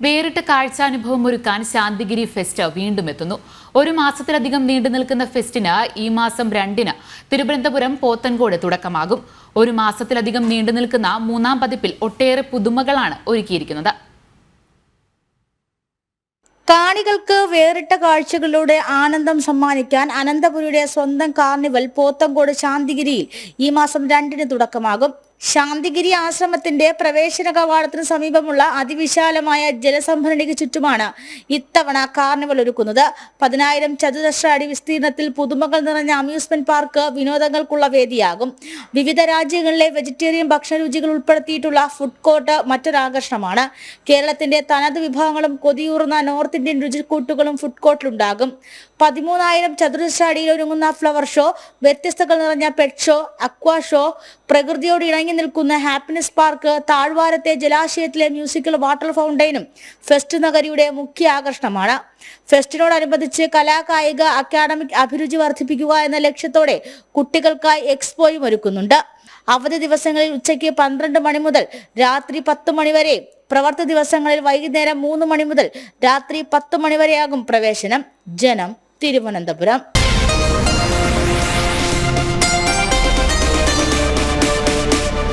വേറിട്ട കാഴ്ചാനുഭവം ഒരുക്കാൻ ശാന്തിഗിരി ഫെസ്റ്റ് വീണ്ടും എത്തുന്നു. ഒരു മാസത്തിലധികം നീണ്ടു നിൽക്കുന്ന ഫെസ്റ്റിന് ഈ മാസം 2-ന് തിരുവനന്തപുരം പോത്തൻകോട് തുടക്കമാകും. ഒരു മാസത്തിലധികം നീണ്ടു നിൽക്കുന്ന 3-ാം പതിപ്പിൽ ഒട്ടേറെ പുതുമകളാണ് ഒരുക്കിയിരിക്കുന്നത്. കാണികൾക്ക് വേറിട്ട കാഴ്ചകളിലൂടെ ആനന്ദം സമ്മാനിക്കാൻ അനന്തപുരിയുടെ സ്വന്തം കാർണിവൽ പോത്തൻകോട് ശാന്തിഗിരിയിൽ ഈ മാസം 2-ന് തുടക്കമാകും. ശാന്തിഗിരി ആശ്രമത്തിന്റെ പ്രവേശന കവാടത്തിന് സമീപമുള്ള അതിവിശാലമായ ജലസംഭരണിക്ക് ചുറ്റുമാണ് ഇത്തവണ കാർണിവൽ ഒരുക്കുന്നത്. 10,000 ചതുരശ്ര അടി വിസ്തീർണത്തിൽ പുതുമകൾ നിറഞ്ഞ അമ്യൂസ്മെന്റ് പാർക്ക് വിനോദങ്ങൾക്കുള്ള വേദിയാകും. വിവിധ രാജ്യങ്ങളിലെ വെജിറ്റേറിയൻ ഭക്ഷണരുചികൾ ഉൾപ്പെടുത്തിയിട്ടുള്ള ഫുഡ് കോർട്ട് മറ്റൊരാകർഷണമാണ്. കേരളത്തിന്റെ തനത് വിഭവങ്ങളും കൊതിയൂറുന്ന നോർത്ത് ഇന്ത്യൻ രുചിക്കൂട്ടുകളും ഫുഡ് കോർട്ടിലുണ്ടാകും. 13,000 ചതുരശ്ര അടിയിൽ ഒരുങ്ങുന്ന ഫ്ലവർ ഷോ, വ്യത്യസ്തകൾ നിറഞ്ഞ പെറ്റ് ഷോ, അക്വാ ഷോ, പ്രകൃതിയോട് ഇണങ്ങി നിൽക്കുന്ന ഹാപ്പിനെസ് പാർക്ക്, താഴ്വാരത്തെ ജലാശയത്തിലെ മ്യൂസിക്കൽ വാട്ടർ ഫൗണ്ടൈനും ഫെസ്റ്റ് നഗരിയുടെ മുഖ്യ ആകർഷണമാണ്. ഫെസ്റ്റിനോടനുബന്ധിച്ച് കായിക അക്കാഡമിക് അഭിരുചി വർദ്ധിപ്പിക്കുക എന്ന ലക്ഷ്യത്തോടെ കുട്ടികൾക്കായി എക്സ്പോയും ഒരുക്കുന്നുണ്ട്. അവധി ദിവസങ്ങളിൽ ഉച്ചയ്ക്ക് 12 മണി മുതൽ രാത്രി 10 മണി വരെ, പ്രവർത്തി ദിവസങ്ങളിൽ വൈകുന്നേരം 3 മണി മുതൽ രാത്രി 10 മണി വരെയാകും പ്രവേശനം. ജനം, തിരുവനന്തപുരം.